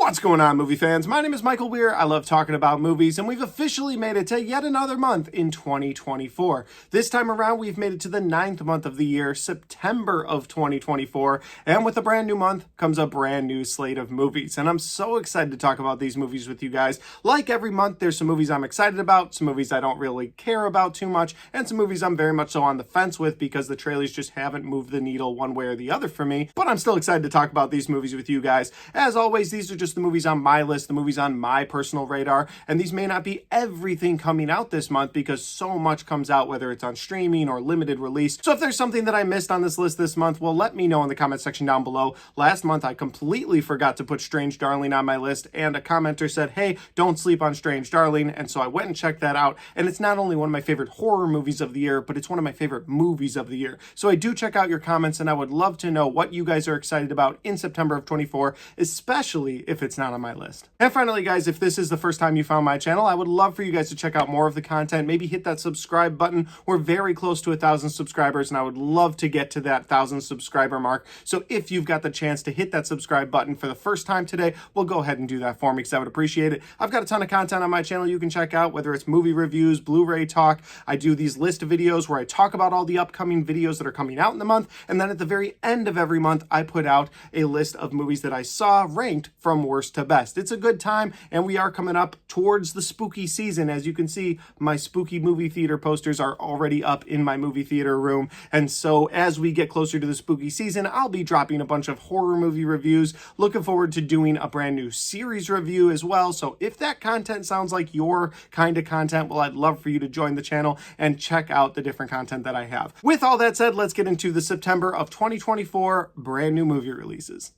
What's going on, movie fans? My name is Michael Weir. I love talking about movies, and we've officially made it to yet another month in 2024. This time around, we've made it to the 9th month of the year, September of 2024, and with a brand new month comes a brand new slate of movies, and I'm so excited to talk about these movies with you guys. Like every month, there's some movies I'm excited about, some movies I don't really care about too much, and some movies I'm very much so on the fence with because the trailers just haven't moved the needle one way or the other for me, but I'm still excited to talk about these movies with you guys. As always, these are just the movies on my list, the movies on my personal radar, and these may not be everything coming out this month because so much comes out, whether it's on streaming or limited release. So if there's something that I missed on this list this month, well, let me know in the comment section down below. Last month, I completely forgot to put Strange Darling on my list, and a commenter said, hey, don't sleep on Strange Darling, and so I went and checked that out, and it's not only one of my favorite horror movies of the year, but it's one of my favorite movies of the year. So I do check out your comments, and I would love to know what you guys are excited about in September of 24, especially if it's not on my list. And finally, guys, if this is the first time you found my channel, I would love for you guys to check out more of the content. Maybe hit that subscribe button. We're very close to 1,000 subscribers, and I would love to get to that 1,000 subscriber mark. So if you've got the chance to hit that subscribe button for the first time today, well, go ahead and do that for me because I would appreciate it. I've got a ton of content on my channel you can check out, whether it's movie reviews, Blu-ray talk. I do these list of videos where I talk about all the upcoming videos that are coming out in the month, and then at the very end of every month, I put out a list of movies that I saw ranked from worst to best. It's a good time, and we are coming up towards the spooky season. As you can see, my spooky movie theater posters are already up in my movie theater room, and so as we get closer to the spooky season, I'll be dropping a bunch of horror movie reviews. Looking forward to doing a brand new series review as well, so if that content sounds like your kind of content, well, I'd love for you to join the channel and check out the different content that I have. With all that said, let's get into the September of 2024 brand new movie releases.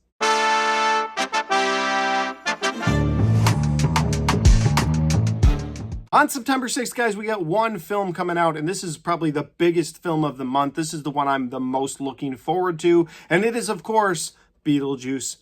On September 6th, guys, we got one film coming out, and this is probably the biggest film of the month. This is the one I'm the most looking forward to, and it is, of course, Beetlejuice.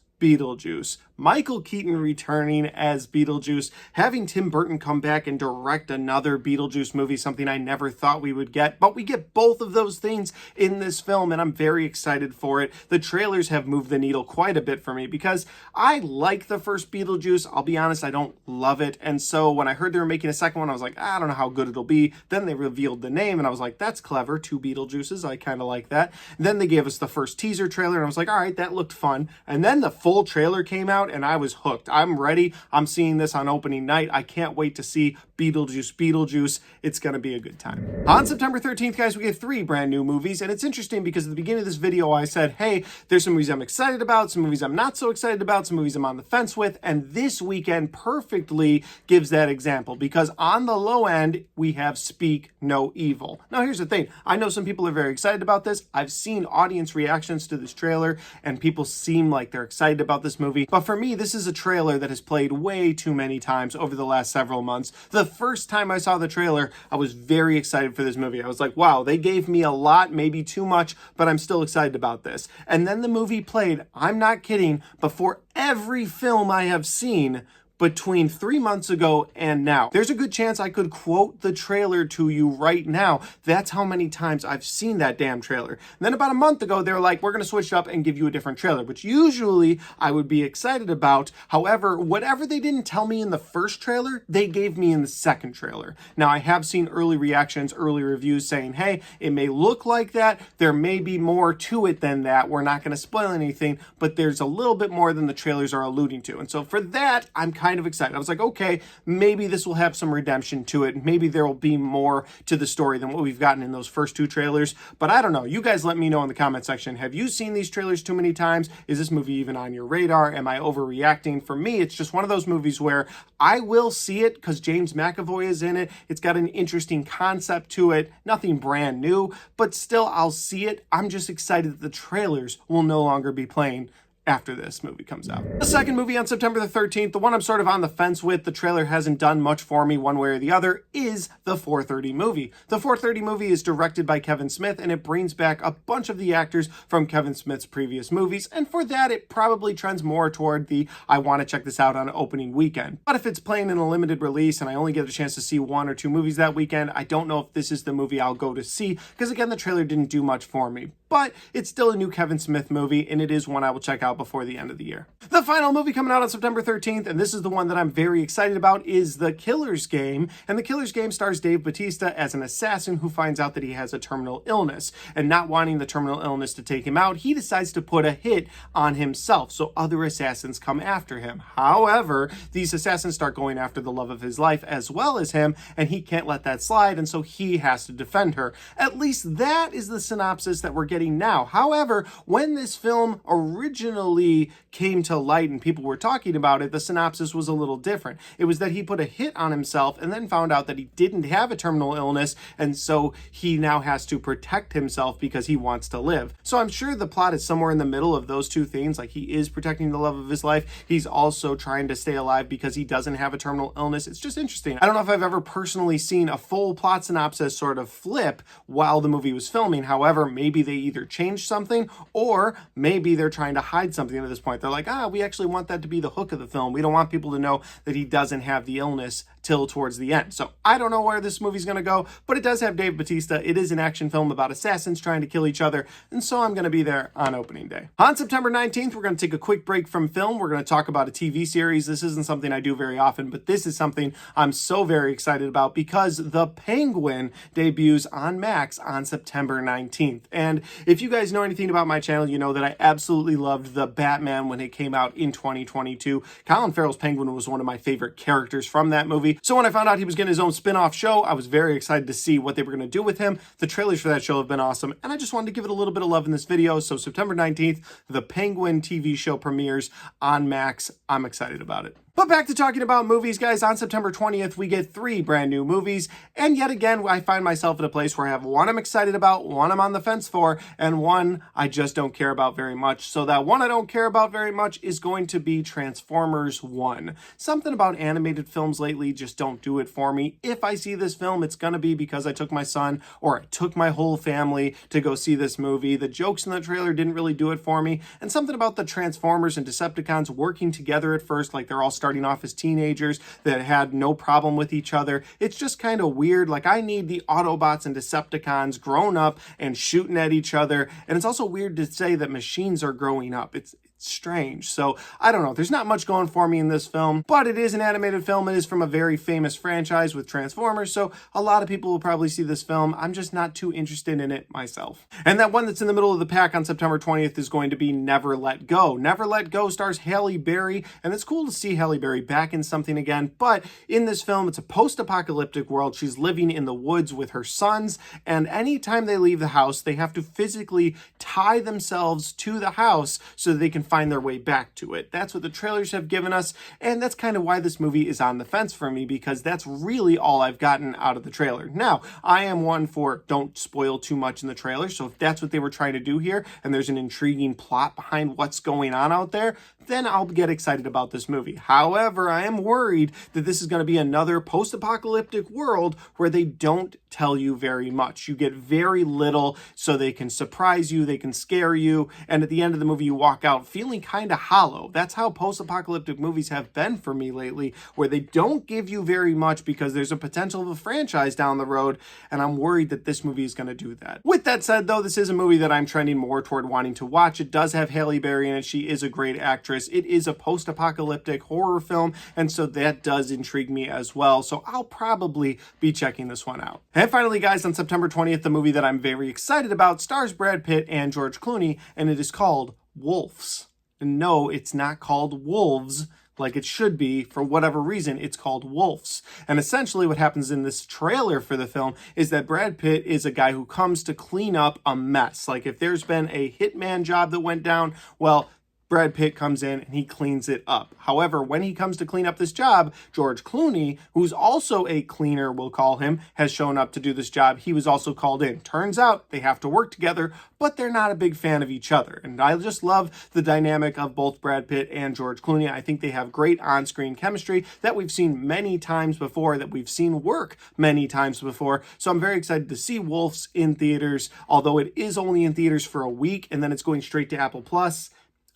Michael Keaton returning as Beetlejuice, having Tim Burton come back and direct another Beetlejuice movie, something I never thought we would get, but we get both of those things in this film, and I'm very excited for it. The trailers have moved the needle quite a bit for me because I like the first Beetlejuice. I'll be honest, I don't love it, and so when I heard they were making a second one, I was like, I don't know how good it'll be. Then they revealed the name, and I was like, that's clever, 2 Beetlejuices, I kind of like that. And then they gave us the first teaser trailer, and I was like, all right, that looked fun. And then the full trailer came out, and I was hooked. I'm ready. I'm seeing this on opening night. I can't wait to see Beetlejuice. It's going to be a good time. On September 13th, guys, we get 3 brand new movies, and it's interesting because at the beginning of this video, I said, hey, there's some movies I'm excited about, some movies I'm not so excited about, some movies I'm on the fence with, and this weekend perfectly gives that example because on the low end, we have Speak No Evil. Now, here's the thing. I know some people are very excited about this. I've seen audience reactions to this trailer, and people seem like they're excited about this movie, but for me, this is a trailer that has played way too many times over the last several months. The first time I saw the trailer, I was very excited for this movie. I was like, wow, they gave me a lot, maybe too much, but I'm still excited about this. And then the movie played, I'm not kidding, before every film I have seen between 3 months ago and now. There's a good chance I could quote the trailer to you right now. That's how many times I've seen that damn trailer. And then about a month ago, they were like, we're going to switch it up and give you a different trailer, which usually I would be excited about. However, whatever they didn't tell me in the first trailer, they gave me in the second trailer. Now, I have seen early reactions, early reviews saying, hey, it may look like that. There may be more to it than that. We're not going to spoil anything, but there's a little bit more than the trailers are alluding to. And so for that, I'm kind of excited. I was like, okay, maybe this will have some redemption to it. Maybe there will be more to the story than what we've gotten in those first 2 trailers. But I don't know. You guys let me know in the comment section. Have you seen these trailers too many times? Is this movie even on your radar? Am I overreacting? For me, it's just one of those movies where I will see it because James McAvoy is in it. It's got an interesting concept to it. Nothing brand new, but still I'll see it. I'm just excited that the trailers will no longer be playing after this movie comes out. The second movie on September the 13th, the one I'm sort of on the fence with, the trailer hasn't done much for me one way or the other, is the 4:30 movie. The 4:30 movie is directed by Kevin Smith, and it brings back a bunch of the actors from Kevin Smith's previous movies, and for that, it probably trends more toward the I want to check this out on opening weekend. But if it's playing in a limited release and I only get a chance to see 1 or 2 movies that weekend, I don't know if this is the movie I'll go to see, because again, the trailer didn't do much for me. but it's still a new Kevin Smith movie, and it is one I will check out before the end of the year. The final movie coming out on September 13th, and this is the one that I'm very excited about, is The Killer's Game. And The Killer's Game stars Dave Bautista as an assassin who finds out that he has a terminal illness. And not wanting the terminal illness to take him out, he decides to put a hit on himself, so other assassins come after him. However, these assassins start going after the love of his life as well as him, and he can't let that slide, and so he has to defend her. At least that is the synopsis that we're getting now. However, when this film originally came to light and people were talking about it, the synopsis was a little different. It was that he put a hit on himself and then found out that he didn't have a terminal illness, and so he now has to protect himself because he wants to live. So I'm sure the plot is somewhere in the middle of those two things. Like, he is protecting the love of his life. He's also trying to stay alive because he doesn't have a terminal illness. It's just interesting. I don't know if I've ever personally seen a full plot synopsis sort of flip while the movie was filming. However, maybe they either changed something or maybe they're trying to hide something at this point. They're like, we actually want that to be the hook of the film. We don't want people to know that he doesn't have the illness till towards the end. So I don't know where this movie's going to go, but it does have Dave Bautista. It is an action film about assassins trying to kill each other, and so I'm going to be there on opening day. On September 19th, we're going to take a quick break from film. We're going to talk about a TV series. This isn't something I do very often, but this is something I'm so very excited about because The Penguin debuts on Max on September 19th. And if you guys know anything about my channel, you know that I absolutely loved The Batman when it came out in 2022. Colin Farrell's Penguin was one of my favorite characters from that movie. So when I found out he was getting his own spin-off show, I was very excited to see what they were going to do with him. The trailers for that show have been awesome, and I just wanted to give it a little bit of love in this video. So September 19th, The Penguin TV show premieres on Max. I'm excited about it. But back to talking about movies, guys. On September 20th, we get 3 brand new movies. And yet again, I find myself at a place where I have one I'm excited about, one I'm on the fence for, and one I just don't care about very much. So that one I don't care about very much is going to be Transformers 1. Something about animated films lately just don't do it for me. If I see this film, it's going to be because I took my son or I took my whole family to go see this movie. The jokes in the trailer didn't really do it for me. And something about the Transformers and Decepticons working together at first, like they're all starting off as teenagers that had no problem with each other. It's just kind of weird. Like, I need the Autobots and Decepticons grown up and shooting at each other. And it's also weird to say that machines are growing up. It's strange. So I don't know. There's not much going for me in this film, but it is an animated film. It is from a very famous franchise with Transformers, so a lot of people will probably see this film. I'm just not too interested in it myself. And that one that's in the middle of the pack on September 20th is going to be Never Let Go. Never Let Go stars Halle Berry, and it's cool to see Halle Berry back in something again, but in this film, it's a post-apocalyptic world. She's living in the woods with her sons, and anytime they leave the house, they have to physically tie themselves to the house so they can find their way back to it. That's what the trailers have given us, and that's kind of why this movie is on the fence for me, because that's really all I've gotten out of the trailer. Now, I am one for don't spoil too much in the trailer, so if that's what they were trying to do here, and there's an intriguing plot behind what's going on out there, then I'll get excited about this movie. However, I am worried that this is going to be another post-apocalyptic world where they don't tell you very much. You get very little, so they can surprise you, they can scare you, and at the end of the movie, you walk out feeling kind of hollow. That's how post-apocalyptic movies have been for me lately, where they don't give you very much because there's a potential of a franchise down the road, and I'm worried that this movie is going to do that. With that said, though, this is a movie that I'm trending more toward wanting to watch. It does have Halle Berry in it. She is a great actress. It is a post-apocalyptic horror film, and so that does intrigue me as well. So I'll probably be checking this one out. And finally, guys, on September 20th, the movie that I'm very excited about stars Brad Pitt and George Clooney, and it is called Wolves. And no, it's not called Wolves like it should be. For whatever reason, it's called Wolves. And essentially what happens in this trailer for the film is that Brad Pitt is a guy who comes to clean up a mess. Like, if there's been a hitman job that went down, well, Brad Pitt comes in and he cleans it up. However, when he comes to clean up this job, George Clooney, who's also a cleaner, we'll call him, has shown up to do this job. He was also called in. Turns out they have to work together, but they're not a big fan of each other. And I just love the dynamic of both Brad Pitt and George Clooney. I think they have great on-screen chemistry that we've seen many times before, that we've seen work many times before. So I'm very excited to see Wolves in theaters, although it is only in theaters for a week and then it's going straight to Apple Plus.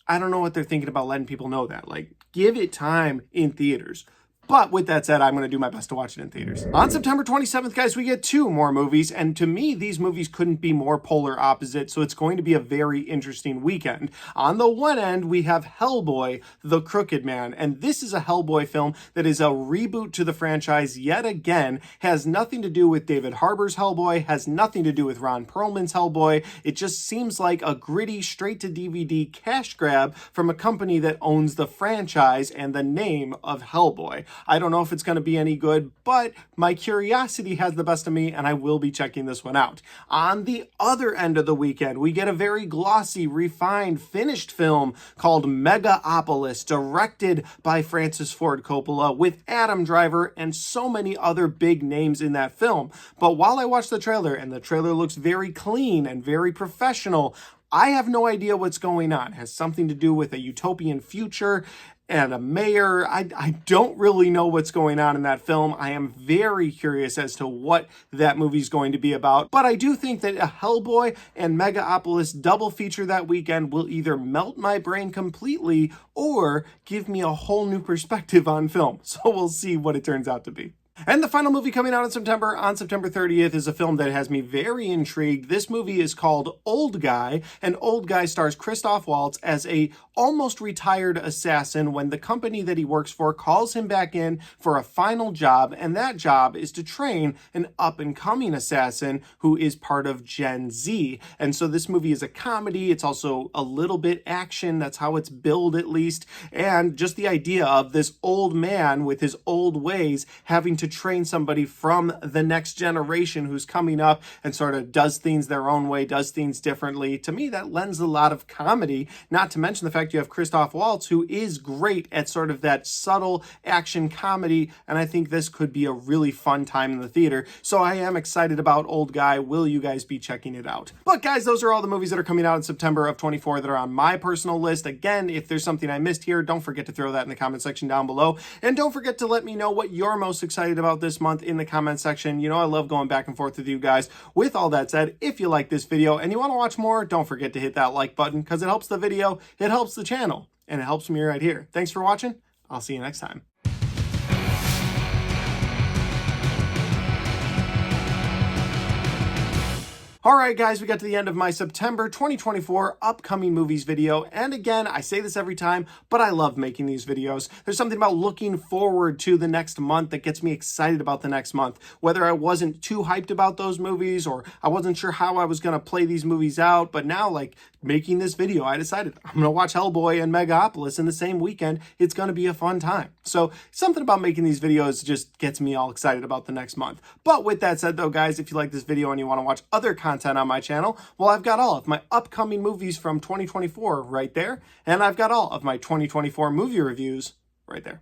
I don't know what they're thinking about letting people know that. Like, give it time in theaters. But with that said, I'm going to do my best to watch it in theaters. On September 27th, guys, we get 2 more movies, and to me, these movies couldn't be more polar opposite, so it's going to be a very interesting weekend. On the one end, we have Hellboy, The Crooked Man, and this is a Hellboy film that is a reboot to the franchise yet again, has nothing to do with David Harbour's Hellboy, has nothing to do with Ron Perlman's Hellboy. It just seems like a gritty, straight-to-DVD cash grab from a company that owns the franchise and the name of Hellboy. I don't know if it's going to be any good, but my curiosity has the best of me, and I will be checking this one out. On the other end of the weekend, we get a very glossy, refined, finished film called Megaopolis, directed by Francis Ford Coppola, with Adam Driver and so many other big names in that film. But while I watched the trailer, and the trailer looks very clean and very professional, I have no idea what's going on. It has something to do with a utopian future and a mayor. I don't really know what's going on in that film. I am very curious as to what that movie's going to be about. But I do think that a Hellboy and Megaopolis double feature that weekend will either melt my brain completely or give me a whole new perspective on film. So we'll see what it turns out to be. And the final movie coming out in September, on September 30th, is a film that has me very intrigued. This movie is called Old Guy, and Old Guy stars Christoph Waltz as a almost retired assassin when the company that he works for calls him back in for a final job, and that job is to train an up-and-coming assassin who is part of Gen Z. And so this movie is a comedy. It's also a little bit action. That's how it's billed, at least. And just the idea of this old man with his old ways having to train somebody from the next generation who's coming up and sort of does things their own way, does things differently. To me, that lends a lot of comedy, not to mention the fact you have Christoph Waltz, who is great at sort of that subtle action comedy, and I think this could be a really fun time in the theater. So I am excited about Old Guy. Will you guys be checking it out? But guys, those are all the movies that are coming out in September of 24 that are on my personal list. Again, if there's something I missed here, don't forget to throw that in the comment section down below. And don't forget to let me know what you're most excited about this month in the comment section. You know, I love going back and forth with you guys. With all that said, if you like this video and you want to watch more, don't forget to hit that like button because it helps the video, it helps the channel, and it helps me right here. Thanks for watching. I'll see you next time. All right, guys, we got to the end of my September 2024 upcoming movies video. And again, I say this every time, but I love making these videos. There's something about looking forward to the next month that gets me excited about the next month. Whether I wasn't too hyped about those movies or I wasn't sure how I was going to play these movies out, but now, like, making this video, I decided I'm going to watch Hellboy and Megaopolis in the same weekend. It's going to be a fun time. So something about making these videos just gets me all excited about the next month. But with that said, though, guys, if you like this video and you want to watch other content on my channel, well, I've got all of my upcoming movies from 2024 right there, and I've got all of my 2024 movie reviews right there.